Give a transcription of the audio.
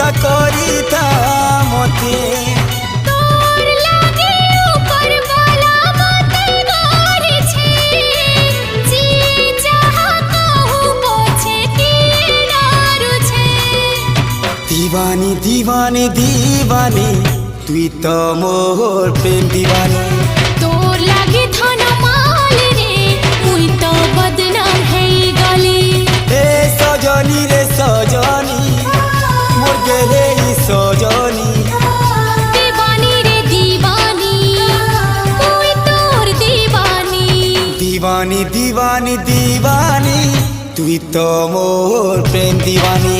কথা করিতা মতে তোর লাগে উপর वाला মতে গড়েছে যে যাহা কহু পছে কি নারুছে दीवानी दीवानी दीवानी तुई तो मोर प्रेम दीवानी তোর লাগে ধন মাল রে মুই তো বদনাম হই গলি ए सजनी रे सजनी मोर गेले ई सजनी दीवानी रे दीवानी मुई তোর दीवानी दीवानी दीवानी दीवानी तुई तो मोर प्रेम दीवानी